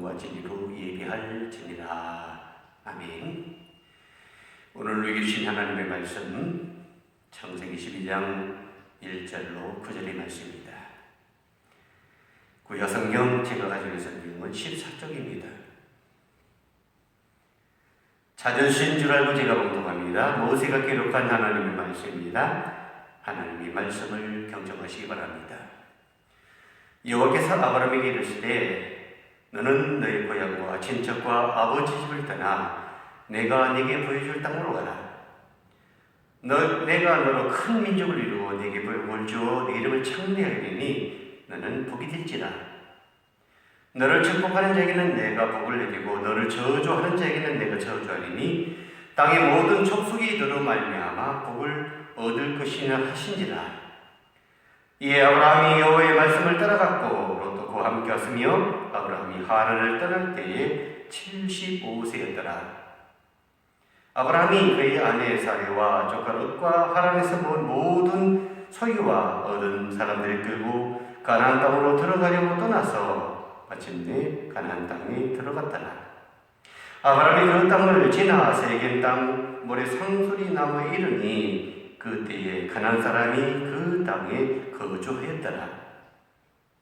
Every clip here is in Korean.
성령과 진리로 예배할지니라. 아멘. 오늘 우리에게 주신 하나님의 말씀 창세기 12장 1절로 9절의 말씀입니다. 구약성경 제가 가지고 있는 성경은 14쪽입니다. 찾으신 줄 알고 제가 봉독합니다. 모세가 기록한 하나님의 말씀입니다. 하나님의 말씀을 경청하시기 바랍니다. 여호와께서 아브라함에게 이르시되 너는 너의 고향과 친척과 아버지 집을 떠나 내가 네게 보여줄 땅으로 가라. 내가 너로 큰 민족을 이루어 네게 복을 주어 네 이름을 창대하리니 너는 복이 될지라. 너를 축복하는 자에게는 내가 복을 내리고 너를 저주하는 자에게는 내가 저주하리니 땅의 모든 족속이 너로 말미암아 복을 얻을 것이라 하신지라. 이에 아브라함이 여호와의 말씀을 따라갔고 롯도 그와 함께 왔으며 아브라함이 하란을 떠날 때에 75세였더라. 아브라함이 그의 아내 사레와 조카 롯과 하란에서 본 모든 소유와 얻은 사람들을 끌고 가나안 땅으로 들어가려고 떠나서 마침내 가나안 땅에 들어갔더라. 아브라함이 그 땅을 지나 세겜 땅 모래 상수리 나무에 이르니 그때에 가나안 사람이 그 땅에 거주하였더라.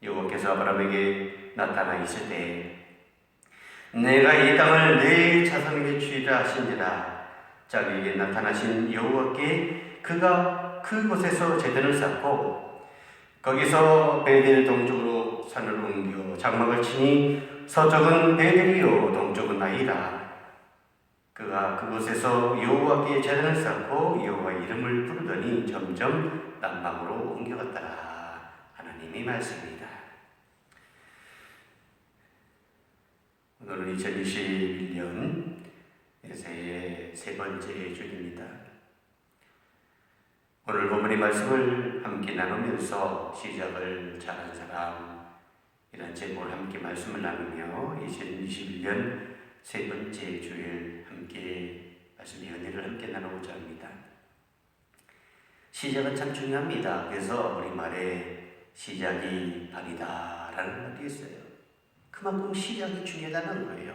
여호와께서 아브라함에게 나타나 있을 때 내가 이 땅을 내 자손에게 주리라 하신지라. 자기에게 나타나신 여호와께 그가 그곳에서 제단을 쌓고 거기서 베델 동쪽으로 산을 옮겨 장막을 치니 서쪽은 베델이요 동쪽은 아이라. 그가 그곳에서 여호와께 제단을 쌓고 여호와의 이름을 부르더니 점점 남방으로 옮겨갔더라. 하나님의 말씀입니다. 오늘은 2021년 새해의 세 번째 주일입니다. 오늘 본문의 말씀을 함께 나누면서 시작을 잘한 사람 이런 제목을 함께 말씀을 나누며 2021년 세 번째 주일 함께 말씀의 은혜를 함께 나누고자 합니다. 시작은 참 중요합니다. 그래서 우리말에 시작이 발이다 라는 말이 있어요. 그만큼 시작이 중요하다는 거예요.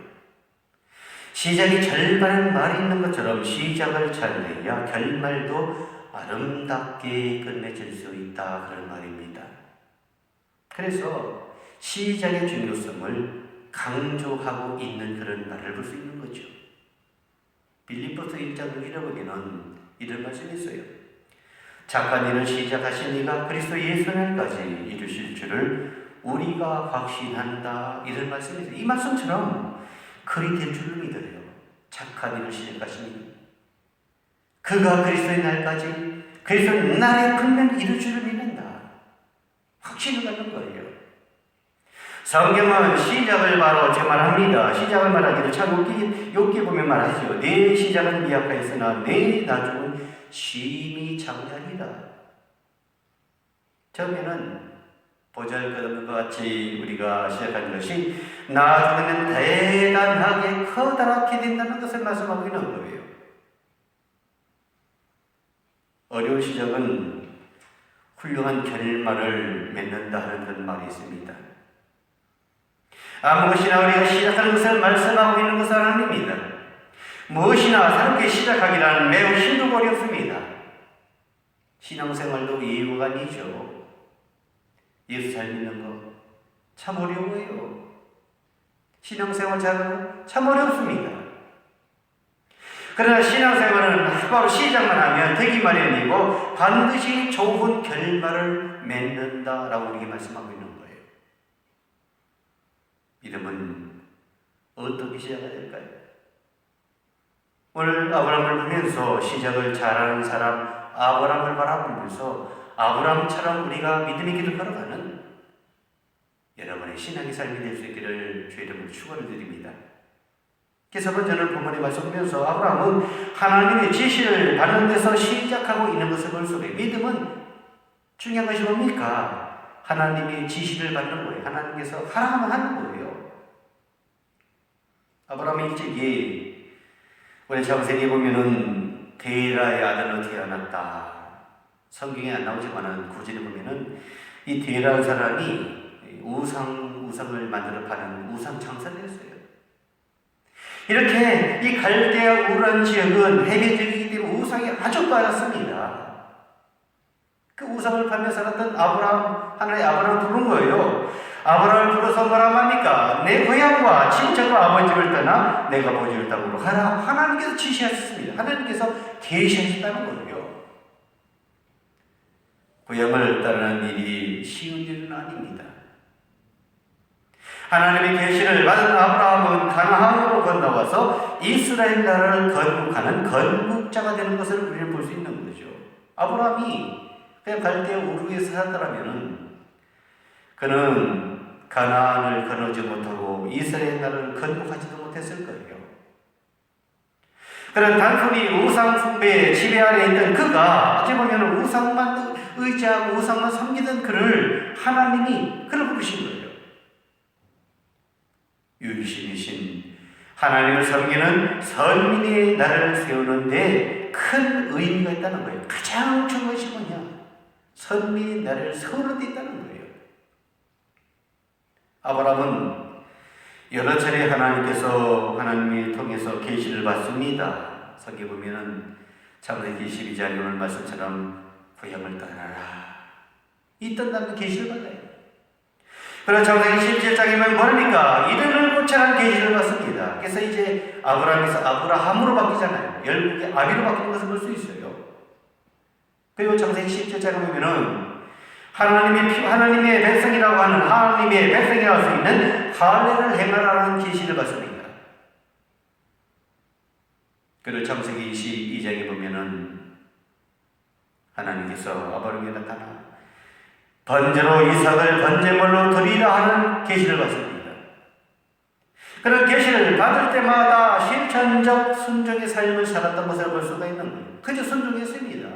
시작이 절반은 말이 있는 것처럼 시작을 잘 내야 결말도 아름답게 끝맺을 수 있다 그런 말입니다. 그래서 시작의 중요성을 강조하고 있는 그런 말을 볼 수 있는 거죠. 빌립보서 1장 1절에는 이런 말씀이 있어요. 착한 일을 시작하신 이가 그리스도 예수 날까지 이루실 줄을 우리가 확신한다 이런 말씀이 있어요. 이 말씀처럼 그리 될 줄을 믿어요. 착한 일을 시작하신 이 그가 그리스도의 날까지 그리스도의 날에 분명히 이룰 줄을 믿는다. 확신을 갖는 거예요. 성경은 시작을 바로 제 말합니다. 시작을 말하기를 참 욥기 보면 말하죠. 내 시작은 미약하였으나 내 나중은 심히 장대하리라. 처음에는 보잘것없는 것 같이 우리가 시작한 것이 나중에는 대단하게 커다랗게 된다는 것을 말씀하고 있는 거예요. 어려운 시작은 훌륭한 결말을 맺는다 하는 그런 말이 있습니다. 무엇이나 우리가 시작하는 것을 말씀하고 있는 것은 아닙니다. 무엇이나 새롭게 시작하기란 매우 힘들고 어렵습니다. 신앙생활도 예우가 아니죠. 예수 잘 믿는 거 참 어려워요. 신앙생활 잘하는 참 어렵습니다. 그러나 신앙생활은 바로 시작만 하면 되기 마련이고 반드시 좋은 결말을 맺는다라고 우리에게 말씀하고 있는 거예요. 믿음은 어떻게 시작해야 될까요? 오늘 아브라함을 보면서 시작을 잘하는 사람 아브라함을 바라보면서 아브라함처럼 우리가 믿음의 길을 걸어가는 여러분의 신앙의 삶이 될 수 있기를 주의 이름으로 축원을 드립니다. 그래서 저는 본문의 말씀을 보면서 아브라함은 하나님의 지시를 받는 데서 시작하고 있는 것을 볼 수 있어요. 믿음은 중요한 것이 뭡니까? 하나님의 지시를 받는 거예요. 하나님께서 하라면 하는 거예요. 아브라함이 일찍이 우리 창세기에 보면은 데라의 아들로 태어났다. 성경에 안 나오지만은 구절에 보면은 이 데라는 사람이 우상 우상을 만들어 파는 우상 창설이었어요. 이렇게 이 갈대아 우르한 지역은 해변지역이기 때문에 우상이 아주 많았습니다. 그 우상을 팔며 살았던 아브라함, 하나의 아브라함을 부른 거예요. 아브라함을 불러서 뭐라 합니까? 내 고향과 친척과 아버지를 떠나 내가 보여줄 땅으로 가라. 하나님께서 지시하셨습니다. 하나님께서 계시하셨다는 거예요. 고향을 떠나는 일이 쉬운 일은 아닙니다. 하나님의 계시를 받은 아브라함은 가나안으로 건너와서 이스라엘 나라를 건국하는 건국자가 되는 것을 우리는 볼 수 있는 거죠. 아브라함이 그냥 갈대아 우르에서 살았더라면 그는 가나안을 건너지 못하고 이스라엘 나라를 건국하지도 못했을 거예요. 그런 단순히 우상 숭배의 지배 아래 있던 그가 어찌 보면 우상만 의지하고 우상만 섬기던 그를 하나님이 그를 부르신 거예요. 유일신이신 하나님을 섬기는 선민의 나라를 세우는데 큰 의미가 있다는 거예요. 가장 중요한 것이 뭐냐? 선민의 나라를 세우는 데 있다는 거예요. 아브라함은 여러 차례 하나님이 통해서 계시를 받습니다. 성경 보면은 창세기 12장 오늘 말씀처럼 고향을 떠나라. 이 떠나는 계시를 받아요. 그래서 창세기 17장에 보면 뭡니까? 이름을 고쳐라는 계시를 받습니다. 그래서 이제 아브라함에서 아브라함으로 바뀌잖아요. 열국의 아비로 바뀌는 것을 볼 수 있어요. 그리고 창세기 17장에 보면은 하나님의 백성이라고 하는 하나님의 백성이라고 할 수 있는 할례를 행하라는 계시를 받습니다. 그리고 창세기 22장에 보면은 하나님께서 아브라함에게 나타나 번제로 이삭을 번제물로 드리라 하는 계시를 받습니다. 그런 계시를 받을 때마다 실천적 순종의 삶을 살았던 것을 볼 수가 있는 거예요. 그저 순종했습니다.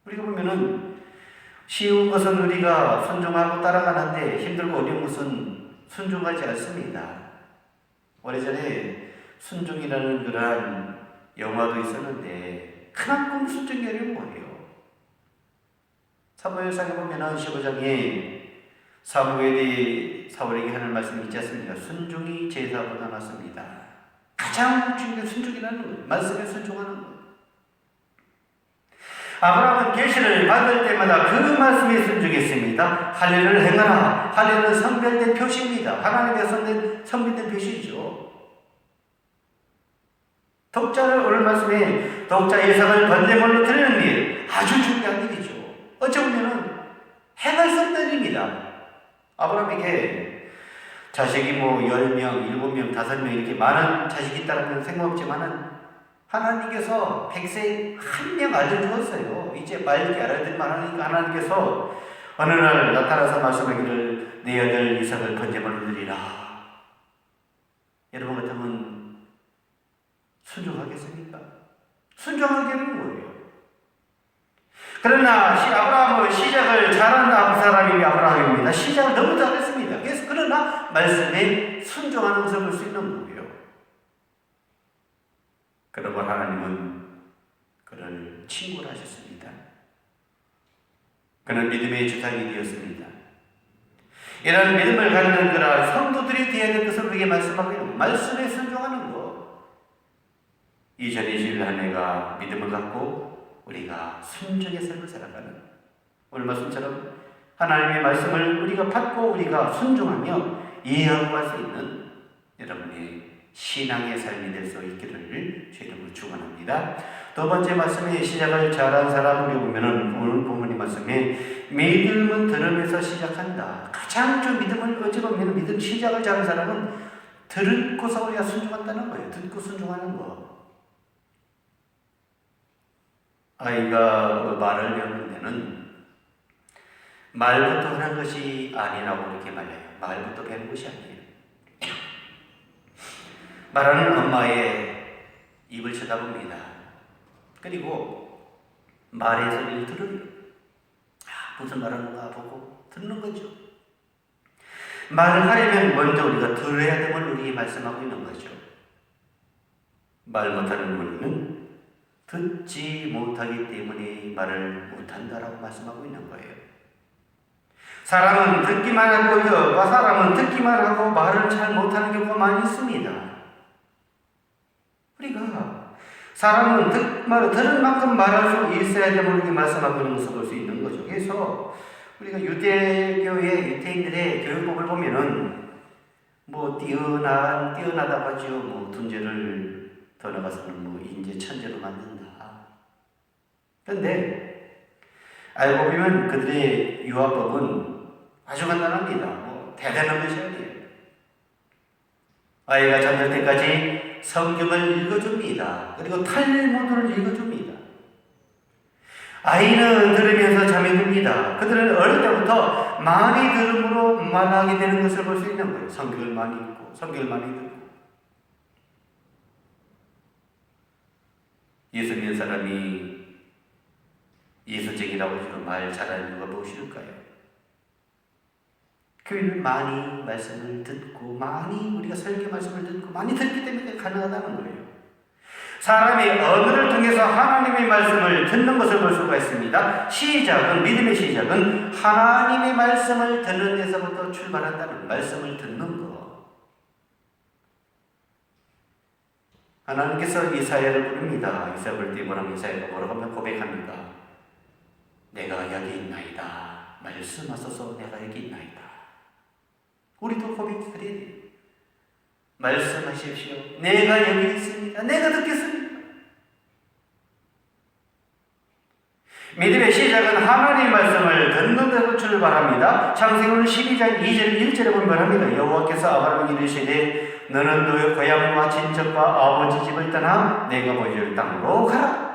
우리가 보면은 쉬운 것은 우리가 순종하고 따라가는데 힘들고 어려운 것은 순종하지 않습니다. 오래전에 순종이라는 그러한 영화도 있었는데 그만큼 순종이 어려운 거예요. 사무엘상에 보면 15장에 사무엘이 사울에게 하는 말씀이 있지 않습니까? 순종이 제사보다 낫습니다. 가장 중요한 순종이라는 거예요. 말씀에 순종하는 거예요. 아브라함은 계시를 받을 때마다 그 말씀에 순종했습니다. 할례를 행하라. 할례는 선별된 표시입니다. 하나님의 선별된 표시죠. 독자를 오늘 말씀에 독자 예상을 번제물로 드리는 일 아주 중요한 일이죠. 어쩌면 행할 수 없는 일입니다. 아브라함에게 자식이 10명, 7명, 5명 이렇게 많은 자식이 있다는 생각 없지만은 하나님께서 백성 한 명 알려주었어요. 이제 말기 알아들만 하니까 하나님께서 어느 날 나타나서 말씀하기를 내 아들 이삭을 번제물로 드리라. 여러분 같으면 순종하겠습니까? 순종하게 되는 거예요. 그러나 아브라함은 시작을 잘한 사람이 아브라함입니다. 시작을 너무 잘했습니다. 그래서 그러나 말씀에 순종하는 것을 볼 수 있는 거예요. 그러고 하나님은 그를 친구로 하셨습니다. 그는 믿음의 주탁이 되었습니다. 이런 믿음을 갖는 그런 성도들이 되어야 될 것을 우리에게 말씀하고 있는 말씀에 순종하는 것. 2021 한 해가 믿음을 갖고 우리가 순종의 삶을 살아가는 오늘 말씀처럼 하나님의 말씀을 우리가 받고 우리가 순종하며 이해하고 갈 수 있는 여러분의 신앙의 삶이 될 수 있기를 주 이름으로 축원합니다. 두 번째 말씀의 시작을 잘한 사람을 보면은 오늘 본문의 말씀에 믿음은 들음에서 시작한다. 가장 좀 믿음을 어찌 보면 믿음 시작을 잘한 사람은 듣고서 우리가 순종한다는 거예요. 듣고 순종하는 거. 아이가 말을 배우는 데는 말부터 하는 것이 아니라고 이렇게 말해요. 말부터 배우는 것이 아니에요. 말하는 엄마의 입을 쳐다봅니다. 그리고 말의 소리를 들어요. 무슨 말하는가 보고 듣는 거죠. 말을 하려면 먼저 우리가 들어야 됨을 우리에게 말씀하고 있는 거죠. 말 못하는 우리는 듣지 못하기 때문에 말을 못한다라고 말씀하고 있는 거예요. 사람은 듣기만 하고 사람은 듣기만 하고 말을 잘 못하는 경우가 많이 있습니다. 우리가 사람은 들은 만큼 말할 수 있어야 됨을 이렇게 말씀하고 있는 것을 볼 수 있는 거죠. 그래서 우리가 유대인들의 교육법을 보면은 뛰어나다고 하죠. 둔재를 더 나가서는 인재 천재로 만든다. 그런데 알고 보면 그들의 유아법은 아주 간단합니다. 대단한 것이 아니에요. 아이가 잠들 때까지 성경을 읽어줍니다. 그리고 탈무드를 읽어줍니다. 아이는 들으면서 잠이 듭니다. 그들은 어릴 때부터 많이 들음으로 말하게 되는 것을 볼 수 있는 거예요. 성경을 많이 읽고, 성경을 많이 듣고. 예수 믿는 사람이 예수쟁이라고 해서 말 잘하는 이유가 무엇일까요? 교회를 많이 말씀을 듣고, 많이 우리가 설교 말씀을 듣고, 많이 듣기 때문에 가능하다는 거예요. 사람이 언어를 통해서 하나님의 말씀을 듣는 것을 볼 수가 있습니다. 믿음의 시작은 하나님의 말씀을 듣는 데서부터 출발한다는 말씀을 듣는 것. 하나님께서 이사야를 부릅니다. 이사야 볼 때 이사야가 뭐라고 하면 고백합니다. 내가 여기 있나이다. 말씀하소서 내가 여기 있나이다. 우리도 고백이 그래야 돼요. 말씀하십시오. 내가 여기 있습니다. 내가 듣겠습니다. 믿음의 시작은 하나님의 말씀을 듣는 데서 출발합니다. 창세기 12장 2절 1절에 보면 말합니다. 여호와께서 아브라함에게 이르시되 너는 너의 고향과 친척과 아버지 집을 떠나 내가 보여줄 땅으로 가라.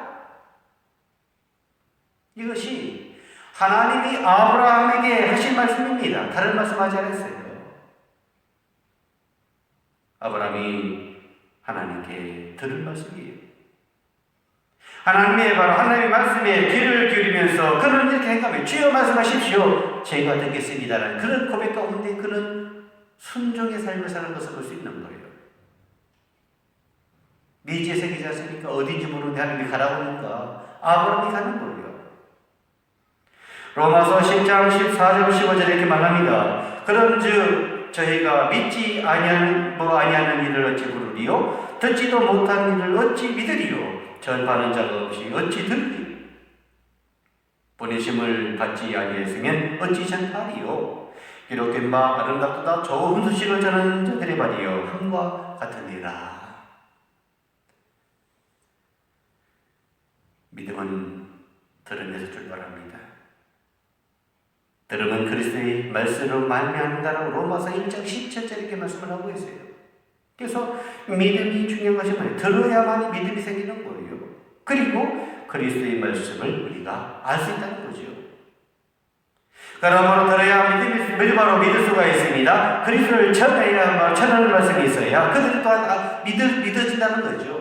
이것이 하나님이 아브라함에게 하신 말씀입니다. 다른 말씀하지 않았어요. 아브라함이 하나님께 들은 말씀이에요. 하나님의 말씀에 귀를 기울이면서 그는 이렇게 행하며 주여 말씀하십시오. 제가 듣겠습니다라는 그런 고백 가운데 그는 순종의 삶을 사는 것을 볼 수 있는 거예요. 미지에 새기지 않습니까? 어딘지 모르는데 하나님이 가라고 하니까 아브라함이 가는 거예요. 로마서 10장 14절 15절에 이렇게 말합니다. 그런즉 저희가 믿지 아니하는 일을 어찌 부르리요? 듣지도 못한 일을 어찌 믿으리요? 전파하는 자가 없이 어찌 들으리요? 보내심을 받지 아니했으면 어찌 전파하리요? 기록된 바 아름답도다 좋은 소식을 전하는 자들의 말이요 함과 같으니라. 믿음은 들음에서 출발합니다. 들음은 그리스도의 말씀으로 말미암는다라고 로마서 1장 17절 이렇게 말씀을 하고 있어요. 그래서 믿음이 중요한 것이 뭐예요? 들어야만 믿음이 생기는 거예요. 그리고 그리스도의 말씀을 우리가 알 수 있다는 거죠. 그러므로 들어야 믿음으로 믿을 수가 있습니다. 그리스도를 전하는 말씀이 있어야 그들 또한 믿어진다는 거죠.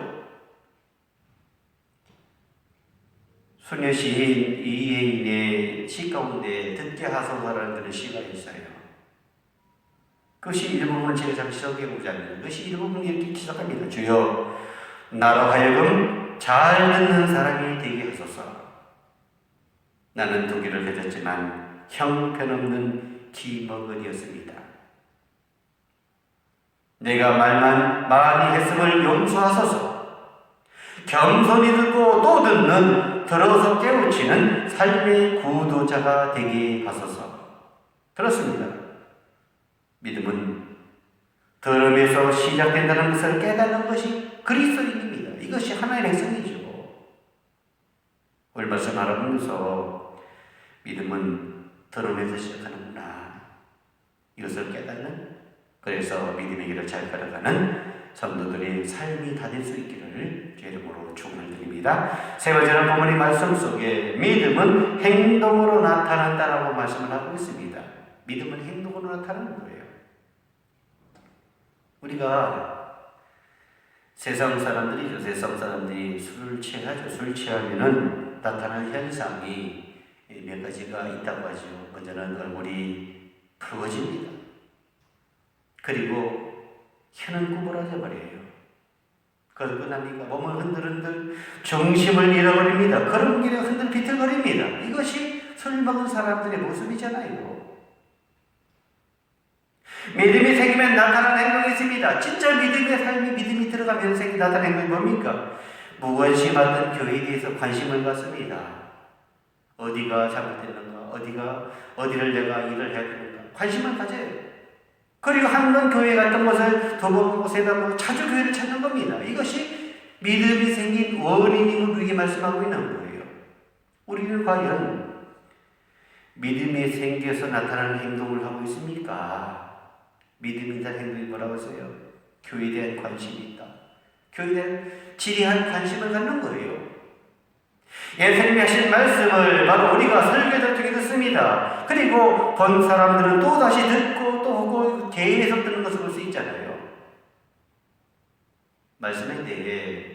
소녀 시인 이혜인의 시 가운데 듣게 하소서라는 그런 시가 있어요. 그것이 일부분을 제가 잠시 소개해보자 합니다. 그것이 일부분을 이렇게 시작합니다. 주여 나로 하여금 잘 듣는 사람이 되게 하소서. 나는 두 귀를 가졌지만 형편없는 귀머거리였습니다. 내가 말만 많이 했음을 용서하소서. 겸손히 듣고 또 듣는 들어서 깨우치는 삶의 구도자가 되게 하소서. 그렇습니다. 믿음은 들음에서 시작된다는 것을 깨닫는 것이 그리스도인입니다. 이것이 하나의 백성이죠. 오늘 말씀 알아보면서 믿음은 들음에서 시작하는구나. 이것을 깨닫는, 그래서 믿음의 길을 잘 걸어가는 성도들의 삶이 다 될 수 있기를 주 이름으로 축원을 드립니다. 세 번째는 본문의 말씀 속에 믿음은 행동으로 나타난다라고 말씀을 하고 있습니다. 믿음은 행동으로 나타나는 거예요. 우리가 세상 사람들이 술을 취하죠. 술 취하면은 나타나는 현상이 몇 가지가 있다고 하죠. 먼저는 얼굴이 붉어집니다. 그리고 혀는 구부러져 버려요. 그러고 나니까 몸을 흔들흔들 중심을 잃어버립니다. 그런 길에 흔들 비틀거립니다. 이것이 술 먹은 사람들의 모습이잖아요. 믿음이 생기면 나타나는 행동이 있습니다. 진짜 믿음의 삶이 믿음이 들어가면 나타나는 행동이 뭡니까? 무엇이 받든 교회에 대해서 관심을 갖습니다. 어디가 잘못됐는가? 어디를 내가 일을 해야 되는가? 관심을 가져요. 그리고 한 번 교회 갔던 것을 두 번 보고 세 번 보고 자주 교회를 찾는 겁니다. 이것이 믿음이 생긴 원인임을 우리에게 말씀하고 있는 거예요. 우리는 과연 믿음이 생겨서 나타나는 행동을 하고 있습니까? 믿음이 대한 행동이 뭐라고 했어요? 교회에 대한 관심이 있다. 교회에 대한 지리한 관심을 갖는 거예요. 예수님이 하신 말씀을 바로 우리가 설교를 통해 듣습니다. 그리고 본 사람들은 또 다시 듣고 또 보고 계속 듣는 것을 볼 수 있잖아요. 말씀에 대해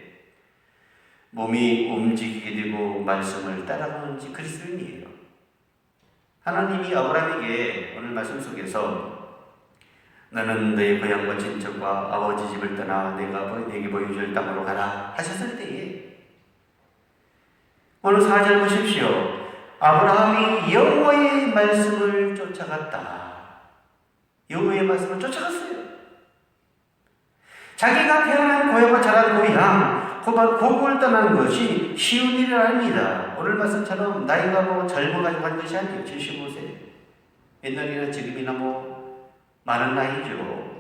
몸이 움직이게 되고 말씀을 따라가는 그리스도인이에요. 하나님이 아브라함에게 오늘 말씀 속에서 너는 너의 고향과 친척과 아버지 집을 떠나 내가 내게 보여줄 땅으로 가라 하셨을 때에 오늘 4절 보십시오. 아브라함이 여호와의 말씀을 쫓아갔다. 여호와의 말씀을 쫓아갔어요. 자기가 태어난 고향과 자란 고향, 고국을 떠나는 것이 쉬운 일이 아닙니다. 오늘 말씀처럼 나이가 젊어가지고 한 것이 아니에요. 75세. 옛날이나 지금이나 많은 나이죠.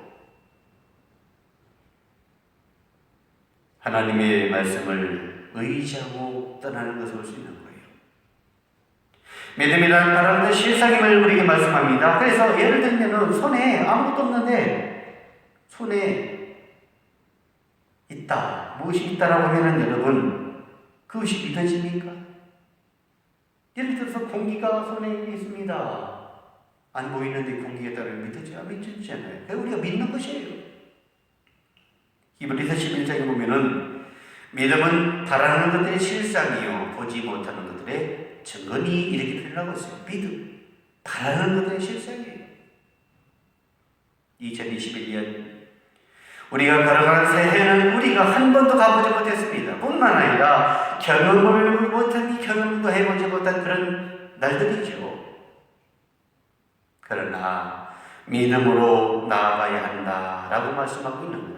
하나님의 말씀을 의지하고 떠나는 것을 볼 수 있는 거예요. 믿음이란 바라는 실상임을 우리에게 말씀합니다. 그래서 예를 들면 손에 아무것도 없는데 손에 있다. 무엇이 있다라고 하면 여러분 그것이 믿어집니까? 예를 들어서 공기가 손에 있습니다. 안 보이는데 공기에 따르면 믿어지잖아요. 우리가 믿는 것이에요. 히브리서 11장에 보면은 믿음은 바라는 것들의 실상이요 보지 못하는 것들의 증거니 이렇게 표현하고 있어요. 믿음, 바라는 것들의 실상이에요. 2021년 우리가 걸어가는 새해는 우리가 한 번도 가보지 못했습니다. 뿐만 아니라 경험도 해보지 못한 그런 날들이죠. 그러나 믿음으로 나아가야 한다라고 말씀하고 있는 거예요.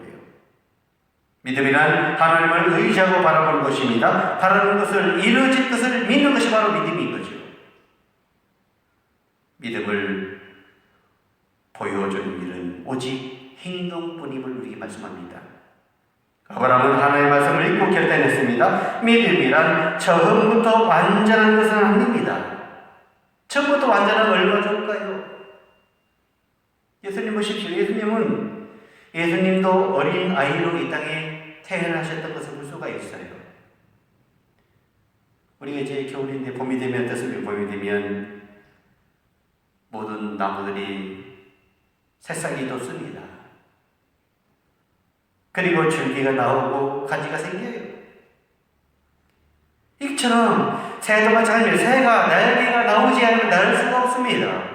믿음이란 하나님을 의지하고 바라보는 것입니다. 바라는 것을 이루어질 것을 믿는 것이 바로 믿음인 거죠. 믿음을 보여주는 일은 오직 행동뿐임을 우리에게 말씀합니다. 아브라함은 하나님의 말씀을 읽고 결단했습니다. 믿음이란 처음부터 완전한 것은 아닙니다. 처음부터 완전한 얼마나 좋을까요? 예수님 보십시오. 예수님도 어린 아이로 이 땅에 태어나셨던 것을 볼 수가 있어요. 우리가 이제 겨울인데 봄이 되면 어떻습니까? 봄이 되면 모든 나무들이 새싹이 돋습니다. 그리고 줄기가 나오고 가지가 생겨요. 이처럼 새도 마찬가지로 새가 날개가 나오지 않으면 날 수가 없습니다.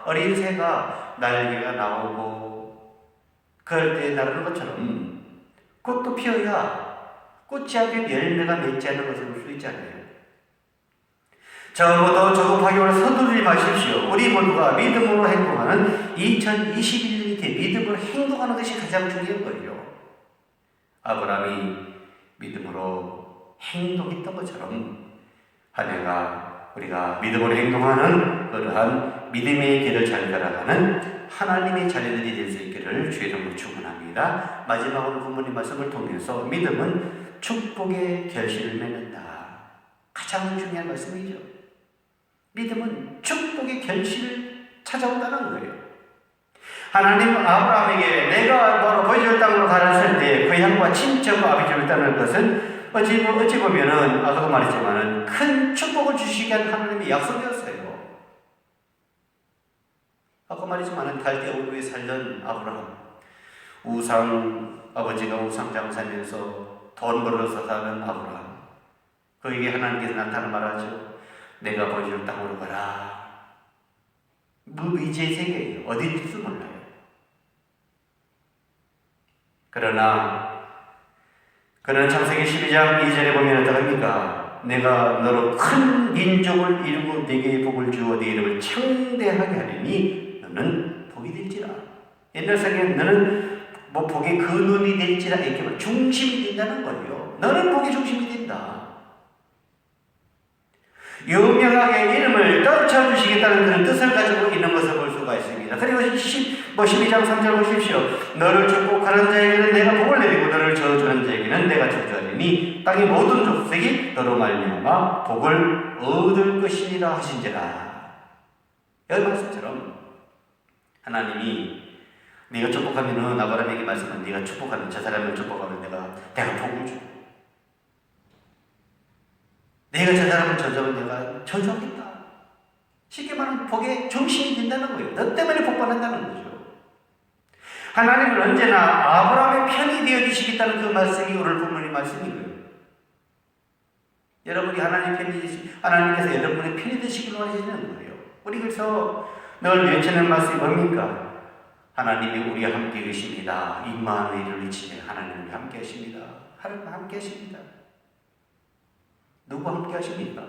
어린 새가 날개가 나오고 그럴 때 나르는 것처럼 꽃도 피어야 꽃이 앞에 열매가 맺지 않는 것을 볼 수 있잖아요. 저보다 조급하게 오늘 서두르지 마십시오. 우리 모두가 믿음으로 행동하는 2021년이 믿음으로 행동하는 것이 가장 중요한 거예요. 아브라함이 믿음으로 행동했던 것처럼 한 해가 우리가 믿음으로 행동하는 그러한 믿음의 길을 잘 걸어가는 하나님의 자녀들이 될 수 있기를 주의 이름으로 축원합니다. 마지막으로 부모님 말씀을 통해서 믿음은 축복의 결실을 맺는다. 가장 중요한 말씀이죠. 믿음은 축복의 결실을 찾아온다는 거예요. 하나님은 아브라함에게 내가 너로 보여줄 땅으로 가라했을 때 고향과 친척과 아버지를 떠날 것은 어찌 보면은 아까도 말했지만은 큰 축복을 주시게 한 하나님의 약속이었어요. 아까 말했지만은 갈대 우르에 살던 아브라함, 아버지가 우상 장사면서 돈 벌어서 사는 아브라함, 그에게 하나님께서 나타나 말하죠. 내가 보여줄 땅으로 가라. 무의지의 세계예요. 어디인지도 몰라요. 그러나 그는 창세기 12장 2절에 보면 어떡합니까? 내가 너로 큰 민족을 이루고 네게 복을 주어 네 이름을 창대하게 하리니 너는 복이 될지라. 옛날 성경에 너는 뭐 복의 근원이 될지라 이렇게 말 중심이 된다는 거예요. 너는 복의 중심이 된다. 유명하게 이름을 떨쳐주시겠다는 그런 뜻을 가지고 있는 것을 볼 수가 있습니다. 그리고 12장 3절 보십시오. 너를 축복하는 자에게는 내가 복을 내리고 너를 저주하는 자에게는 내가 저주하리니 땅의 모든 족속이 너로 말미암아 복을 얻을 것이니라 하신지라. 여기 말씀처럼 하나님이 네가 축복하면은 아브라함에게 말씀은 네가 축복하면 저 사람을 축복하면 내가 복을 줘. 내가 저 사람을 저주하면 내가 저주하겠다. 쉽게 말하면 복의 중심이 된다는 거예요. 너 때문에 복 받는다는 거죠. 하나님은 언제나 아브라함의 편이 되어주시겠다는 그 말씀이 오늘 본문의 말씀이고요. 여러분이 하나님께서 여러분의 편이 되시길 원하시는 거예요. 우리 그래서 늘 외치는 말씀이 뭡니까? 하나님이 우리와 함께 계십니다. 임마누엘을 외치며 하나님이 함께 하십니다. 하나님과 함께 하십니다. 누구와 함께 하십니까?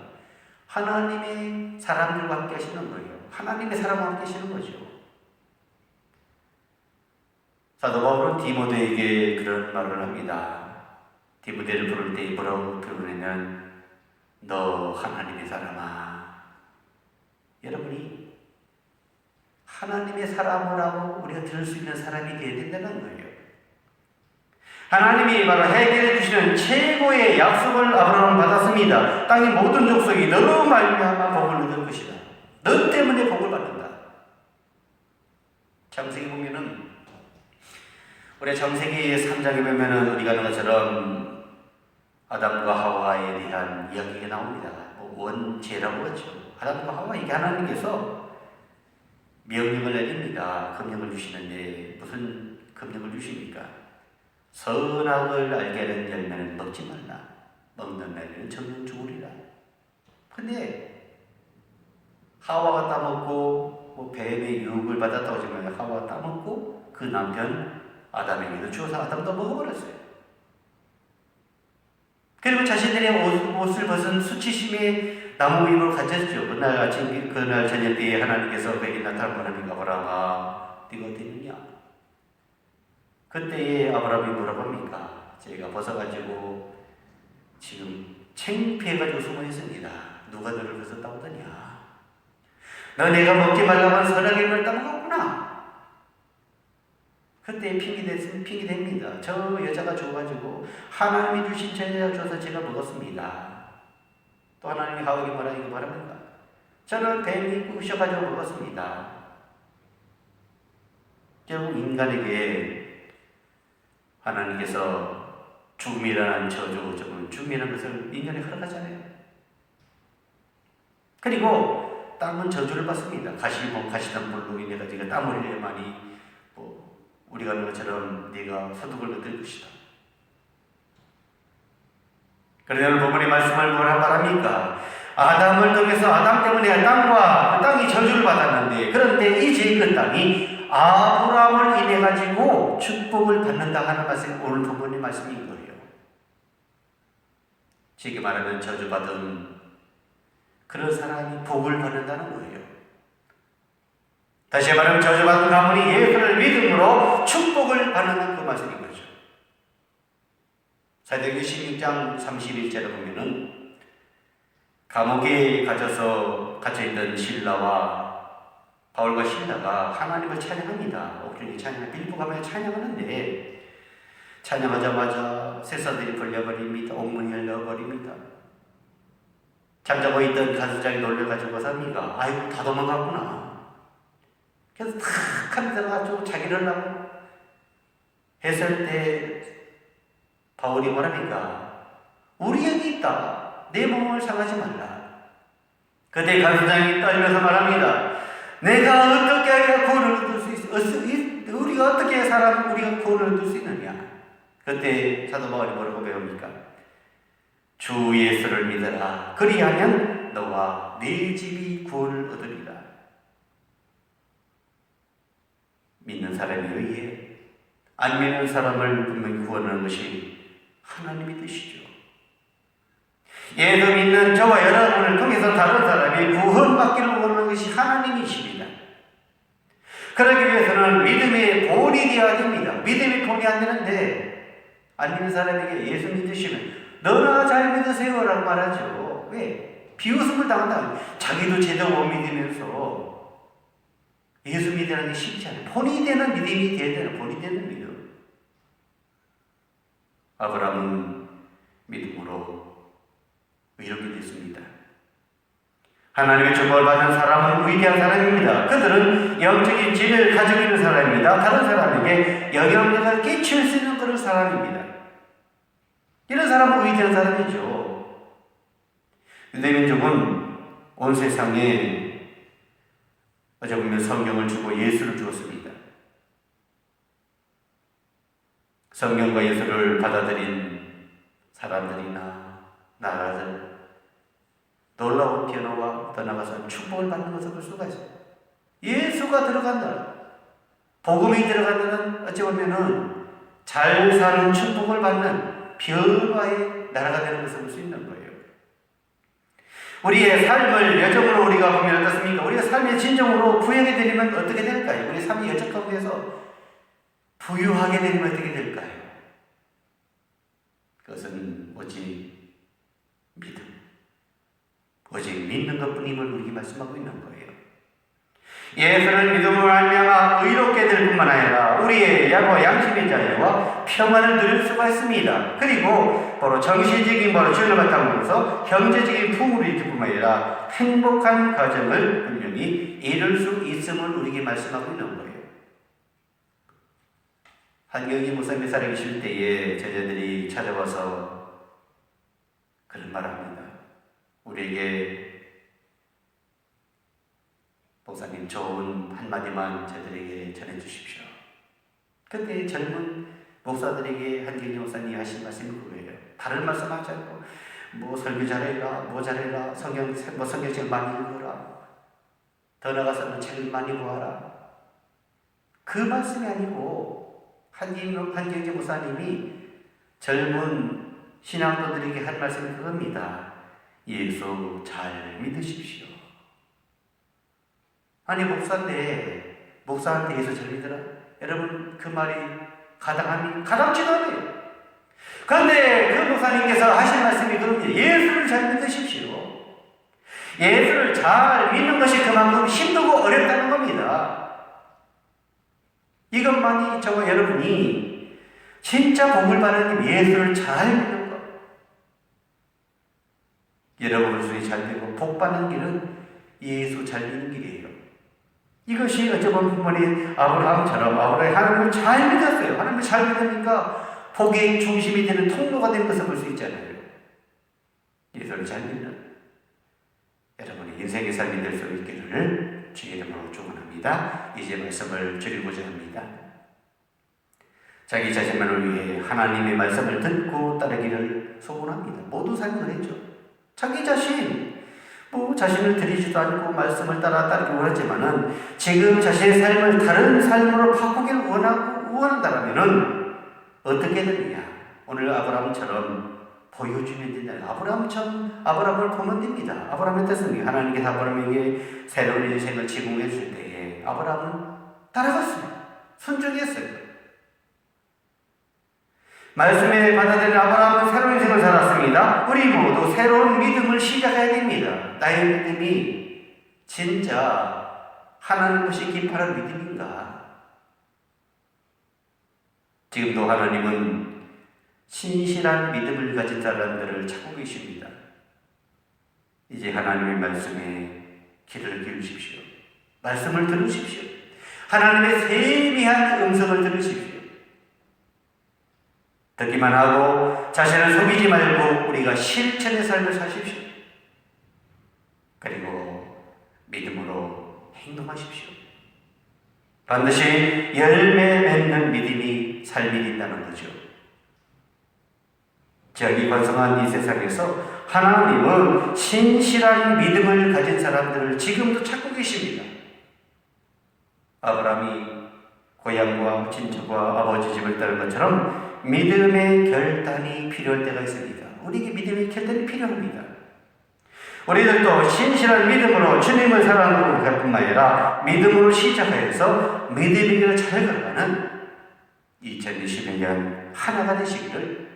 하나님의 사람들과 함께 하시는 거예요. 하나님의 사람과 함께 하시는 거죠. 사도 바울은 디모데에게 그런 말을 합니다. 디모데를 부를 때 뭐라고 부르냐면 너 하나님의 사람아. 여러분이 하나님의 사람이라고 우리가 들을 수 있는 사람이 되어야 된다는 거예요. 하나님이 바로 해결해 주시는 최고의 약속을 아브라함은 받았습니다. 땅의 모든 족속이 너로 말미암아 복을 얻을 것이다. 너 때문에 복을 받는다. 창세기 보면은 우리 창세기 3장에 보면은 우리가 아는 것처럼 아담과 하와에 대한 이야기가 나옵니다. 원죄라고 하죠. 아담과 하와에게 하나님께서 명령을 내립니다. 금령을 주시는데 무슨 금령을 주십니까? 선악을 알게 하는 열매는 먹지 말라. 먹는 날에는 정령 죽으리라. 근데 하와가 따먹고 뱀의 유혹을 받았다고 하지만 하와가 따먹고 그 남편 아담에게도 주어서 아담도 먹어버렸어요. 그리고 자신들의 옷을 벗은 수치심의 나무 위로 갇혔죠. 그날 저녁 때에 하나님께서 그에게 나타난 바람이 아브라함아 네가 어디 있느냐? 그때에 아브라함이 뭐라고 합니까? 제가 벗어가지고 지금 창피해가지고 숨어 있습니다. 누가 너를 벗었다고 하더냐? 너 내가 먹지 말라고 한 선악의 걸 따먹었구나. 그때 핑계됩니다. 저 여자가 줘가지고 하나님이 주신 저 여자가 줘서 제가 먹었습니다. 또 하나님이 하와에게 뭐라고 말합니까? 저는 뱀이 부셔가지고 먹었습니다. 결국 인간에게 하나님께서 죽음이라는 죽음이라는 것을 인간에 허락하잖아요. 그리고 땅은 저주를 받습니다. 가시덤불로 인해 가지고 땀을 흘려야만이 우리가 하는 것처럼 네가 소득을 얻을 것이다. 그런데 오늘 본문의 말씀을 뭐라 말합니까? 아담을 통해서 아담 때문에 땅과 그 땅이 저주를 받았는데 그런데 이제 그 땅이 아브라함을 인해 가지고 축복을 받는다 하는 말씀이 오늘 본문의 말씀인 거예요. 쉽게 말하면 저주받은 그런 사람이 복을 받는다는 거예요. 다시 말하면 저주받은 가문이 예수를 믿음으로 축복을 받는 그 말씀인 거죠. 사도행전 16장 31절에 보면은 감옥에 갇혀있던 신라와 바울과 신라가 하나님을 찬양합니다. 옥중에 빌보 가문에 찬양하는데 찬양하자마자 쇠사들이 벌려버립니다. 옥문이 열려버립니다. 잠자고 있던 간수장이 놀려가지고 삽니까? 아이고 다 도망갔구나. 그래서 탁 하면 들어가지고 자기를 하고 했을 때 바울이 뭐랍니까? 우리 여기 있다. 내 몸을 상하지 말라. 그때 간수장이 떨면서 말합니다. 내가 어떻게 해야 구원을 얻을 수 있어? 우리가 어떻게 해야 우리가 구원을 얻을 수 있느냐? 그때 사도 바울이 뭐라고 배웁니까? 주 예수를 믿어라. 그리하면 너와 네 집이 구원을 얻으리라. 믿는 사람에 의해 안 믿는 사람을 분명히 구원하는 것이 하나님의 뜻이죠. 예수 믿는 저와 여러분을 통해서 다른 사람이 구원받기를 원하는 것이 하나님이십니다. 그러기 위해서는 믿음의 본이 되어야 됩니다. 믿음의 본이 안 되는데 안 믿는 사람에게 예수 믿으시면 너나 잘 믿으세요 라고 말하죠. 왜? 비웃음을 당한다. 자기도 제대로 못 믿으면서 예수 믿으라는 게 쉽지 않아요. 본이 되는 믿음이 돼야 되는, 본이 되는 믿음. 아브라함은 믿음으로 의롭게 됐습니다. 하나님의 축복을 받은 사람은 위대한 사람입니다. 그들은 영적인 지혜를 가지고 있는 사람입니다. 다른 사람에게 영향력을 끼칠 수 있는 그런 사람입니다. 이런 사람은 위대한 사람이죠. 유대민족은 온 세상에 어제 보면 성경을 주고 예수를 주었습니다. 성경과 예수를 받아들인 사람들이나 나라들, 놀라운 변화와 더 나아가서 축복을 받는 것을 볼 수가 있어요. 예수가 들어간다. 복음이 들어간다는 어찌 보면은 잘 사는 축복을 받는 변화의 나라가 되는 것을 볼 수 있는 거예요. 우리의 삶을 여정으로 우리가 보면 어떻습니까? 우리의 삶의 진정으로 부여하게 되면 어떻게 될까요? 우리의 삶의 여정 가운데서 부유하게 되면 어떻게 될까요? 그것은 오직 믿음, 오직 믿는 것뿐임을 우리에게 말씀하고 있는 거예요. 예수는 믿음으로 말미암아 의롭게 될 뿐만 아니라 우리의 양심의 자유와 평안을 누릴 수가 있습니다. 그리고 바로 정신적인 주님을 바탕으로서 형제적인 풍요를 이룰 뿐만 아니라 행복한 가정을 분명히 이룰 수 있음을 우리에게 말씀하고 있는 거예요. 한경희 목사님이 살아계실 때에 제자들이 찾아와서 그런 말을 합니다. 우리에게 목사님 좋은 한마디만 저들에게 전해주십시오. 그때 젊은 목사들에게 한경희 목사님이 하신 말씀이 그거예요. 다른 말씀 하지 않고 설교 잘해라, 잘해라, 성경책 많이 읽어라, 더 나아가서는 책을 많이 보아라. 그 말씀이 아니고 한경희 목사님이 젊은 신앙도들에게 한 말씀이 그겁니다. 예수 잘 믿으십시오. 아니 목사한테 예수 잘 믿으라? 여러분 그 말이 가당치도 않아요. 그런데 그 목사님께서 하신 말씀이 그럽니다. 예수를 잘 믿으십시오. 예수를 잘 믿는 것이 그만큼 힘들고 어렵다는 겁니다. 이것만이 저와 여러분이 진짜 복을 받는 예수를 잘 믿는 것. 여러분을 잘 믿고 복 받는 길은 예수 잘 믿는 길이에요. 이것이 어쩌면 부모님 아브라함처럼 하나님을 잘 믿었어요. 하나님을 잘 믿으니까 복의 중심이 되는 통로가 된 것을 볼 수 있잖아요. 예수를 잘 믿는 여러분의 인생의 삶이 될 수 있기를 주의 이름으로 축원합니다. 이제 말씀을 드리고자 합니다. 자기 자신만을 위해 하나님의 말씀을 듣고 따르기를 소원합니다. 모두 삶을 했죠. 자기 자신을 드리지도 않고 말씀을 따르기 원하지만은 지금 자신의 삶을 다른 삶으로 바꾸기를 원한다면 어떻게 되느냐? 오늘 아브라함처럼 보여주면 된다. 아브라함을 보면 됩니다. 아브라함의 뜻은 하나님께서 아브라함에게 새로운 인생을 제공해 줄 때에 아브라함은 따라갔습니다. 순종했어요. 말씀에 받아들인 아브라함은 새로운 인생을 살았습니다. 우리 모두 새로운 믿음을 시작해야 됩니다. 나의 믿음이 진짜 하나님 것이 기뻐하는 믿음인가? 지금도 하나님은 신실한 믿음을 가진 사람들을 찾고 계십니다. 이제 하나님의 말씀에 귀를 기울이십시오. 말씀을 들으십시오. 하나님의 세미한 음성을 들으십시오. 듣기만 하고 자신을 속이지 말고 우리가 실천의 삶을 사십시오. 그리고 믿음으로 행동하십시오. 반드시 열매 맺는 믿음이 삶이 된다는 거죠. 저기 번성한 이 세상에서 하나님은 신실한 믿음을 가진 사람들을 지금도 찾고 계십니다. 아브라함이 고향과 친척과 아버지 집을 떠난 것처럼 믿음의 결단이 필요할 때가 있습니다. 우리에게 믿음의 결단이 필요합니다. 우리들도 신실한 믿음으로 주님을 사랑하는 것 뿐만 아니라 믿음으로 시작해서 믿음의 길을 잘 걸어가는 2021년 하나가 되시기를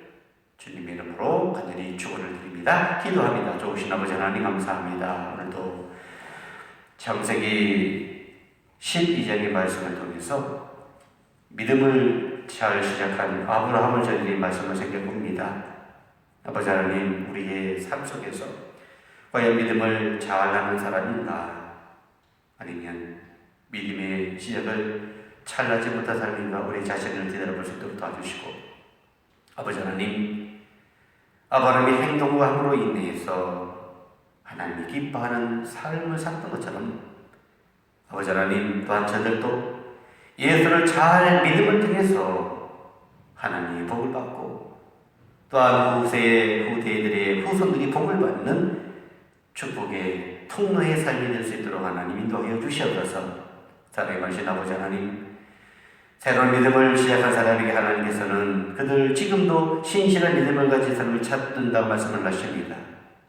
주님의 이름으로 간절히 축원을 드립니다. 기도합니다. 좋으신 아버지 하나님 감사합니다. 오늘도 창세기 12장의 말씀을 통해서 믿음을 잘 시작한 아브라함을 저희들이 말씀을 생각합니다. 아버지 하나님, 우리의 삶 속에서 과연 믿음을 잘하는 사람인가, 아니면 믿음의 시작을 잘하지 못한 사람인가, 우리 자신을 뒤돌아볼 수 있도록 도와주시고, 아버지 하나님, 아브라함의 행동과 함으로 인해서 하나님이 기뻐하는 삶을 살던 것처럼 아버지 하나님 또한 저들도 예수를 잘 믿음을 통해서 하나님의 복을 받고 또한 후대들의 후손들이 복을 받는 축복의 통로의 삶이 될 수 있도록 하나님 인도하여 주시옵소서. 사랑하신 아버지 하나님, 새로운 믿음을 시작한 사람에게 하나님께서는 그들 지금도 신실한 믿음을 가진 사람을 찾는다고 말씀을 하십니다.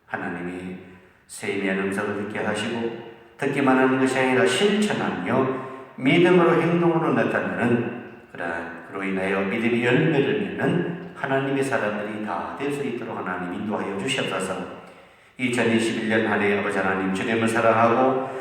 하나님이 세미한 음성을 듣게 하시고 듣기만 하는 것이 아니라 실천하며 믿음으로 행동으로 나타나는 그로 인하여 믿음의 열매를 맺는 하나님의 사람들이 다 될 수 있도록 하나님 인도하여 주시옵소서. 2021년 한 해 아버지 하나님 주님을 사랑하고